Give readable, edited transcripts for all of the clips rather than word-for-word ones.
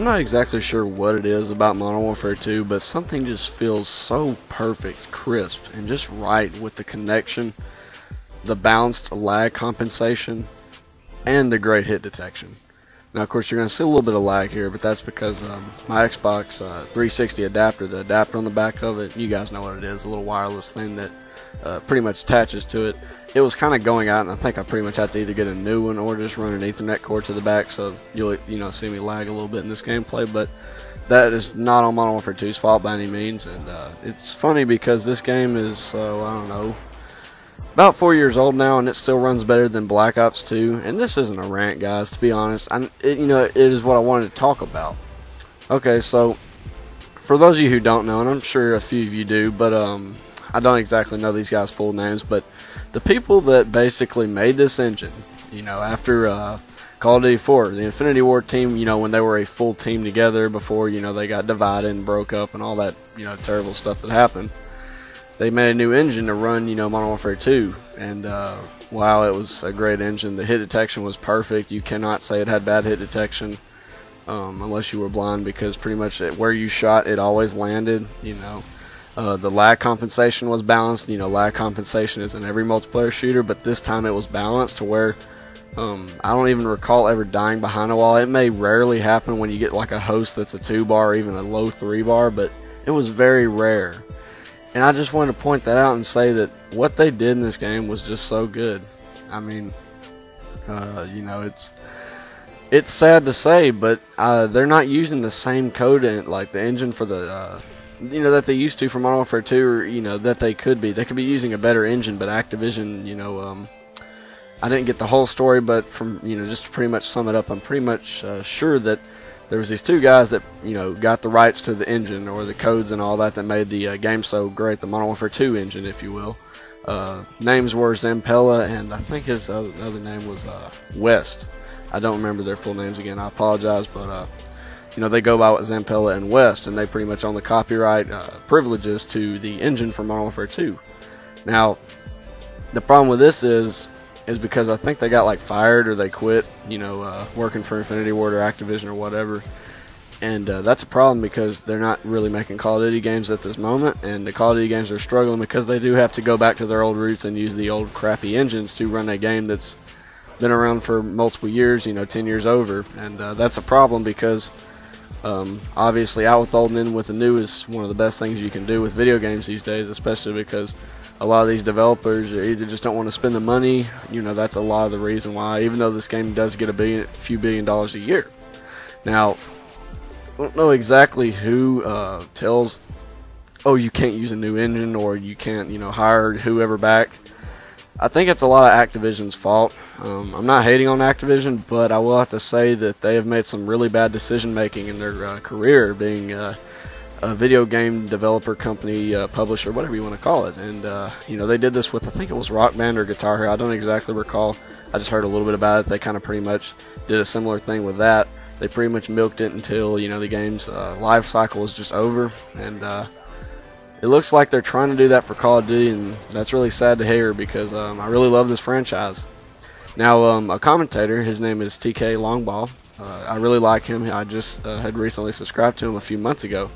not exactly sure what it is about Modern Warfare 2, but something just feels so perfect, crisp, and just right with the connection, the balanced lag compensation, and the great hit detection. Now, of course, you're going to see a little bit of lag here, but that's because my Xbox 360 adapter, the adapter on the back of it, you guys know what it is, a little wireless thing that pretty much attaches to it. It was kind of going out, and I think I pretty much have to either get a new one or just run an Ethernet cord to the back, so you'll see me lag a little bit in this gameplay. But that is not on Modern Warfare 2's fault by any means, and it's funny because this game is I don't know, about 4 years old now, and it still runs better than Black Ops 2. And this isn't a rant, guys, to be honest. It is what I wanted to talk about. Okay, so for those of you who don't know, and I'm sure a few of you do, but I don't exactly know these guys' full names, but the people that basically made this engine, after Call of Duty 4, the Infinity Ward team, when they were a full team together before, they got divided and broke up and all that, terrible stuff that happened. They made a new engine to run, Modern Warfare 2, and wow, it was a great engine. The hit detection was perfect. You cannot say it had bad hit detection unless you were blind, because pretty much where you shot, it always landed, The lag compensation was balanced. Lag compensation is in every multiplayer shooter, but this time it was balanced to where I don't even recall ever dying behind a wall. It may rarely happen when you get like a host that's a 2-bar or even a low 3-bar, but it was very rare. And I just wanted to point that out and say that what they did in this game was just so good. I mean, it's sad to say, but they're not using the same code in, like the engine for the that they used to for Modern Warfare 2, or that they could be. They could be using a better engine, but Activision, I didn't get the whole story, but from just to pretty much sum it up, I'm pretty much sure that there was these two guys that got the rights to the engine or the codes and all that made the game so great, the Modern Warfare 2 engine, if you will. Names were Zampella, and I think his other name was West. I don't remember their full names again. I apologize, but they go by Zampella and West, and they pretty much own the copyright privileges to the engine for Modern Warfare 2. Now, the problem with this is because I think they got like fired or they quit, working for Infinity Ward or Activision or whatever. And that's a problem because they're not really making Call of Duty games at this moment, and the Call of Duty games are struggling because they do have to go back to their old roots and use the old crappy engines to run a game that's been around for multiple years, 10 years over. And that's a problem because obviously out with the old and in with the new is one of the best things you can do with video games these days, especially because a lot of these developers either just don't want to spend the money. That's a lot of the reason why, even though this game does get a few billion dollars a year. Now, I don't know exactly who tells, oh, you can't use a new engine or you can't, hire whoever back. I think it's a lot of Activision's fault. I'm not hating on Activision, but I will have to say that they have made some really bad decision making in their career, being a video game developer company, publisher, whatever you want to call it. And they did this with, I think it was Rock Band or Guitar Hero. I don't exactly recall. I just heard a little bit about it. They kind of pretty much did a similar thing with that. They pretty much milked it until the game's life cycle was just over, and it looks like they're trying to do that for Call of Duty, and that's really sad to hear because I really love this franchise. Now, a commentator, his name is TK Longball. I really like him. I just had recently subscribed to him a few months ago.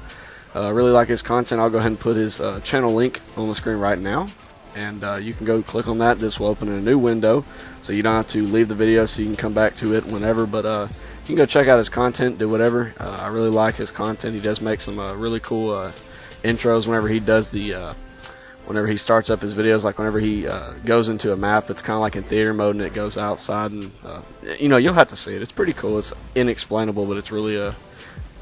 I really like his content. I'll go ahead and put his channel link on the screen right now, and you can go click on that. This will open a new window, so you don't have to leave the video, so you can come back to it whenever. But you can go check out his content, do whatever. I really like his content. He does make some really cool intros whenever he does whenever he starts up his videos. Like whenever he goes into a map, it's kind of like in theater mode, and it goes outside, and you'll have to see it. It's pretty cool. It's inexplainable, but it's really a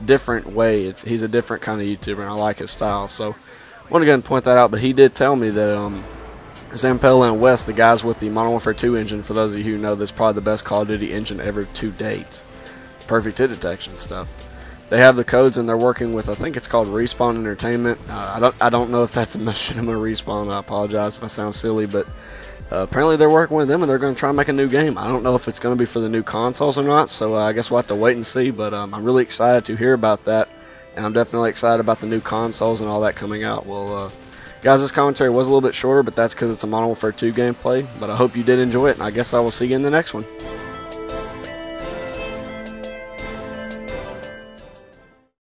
different way. He's a different kind of YouTuber, and I like his style. So I want to go ahead and point that out. But he did tell me that Zampella and West, the guys with the Modern Warfare 2 engine, for those of you who know, that's probably the best Call of Duty engine ever to date. Perfect hit detection stuff. They have the codes, and they're working with, I think it's called Respawn Entertainment. I don't know if that's a machinima Respawn. I apologize if I sound silly, but apparently they're working with them, and they're going to try and make a new game. I don't know if it's going to be for the new consoles or not, so I guess we'll have to wait and see. But I'm really excited to hear about that, and I'm definitely excited about the new consoles and all that coming out. Well, guys, this commentary was a little bit shorter, but that's because it's a Modern Warfare 2 gameplay. But I hope you did enjoy it, and I guess I will see you in the next one.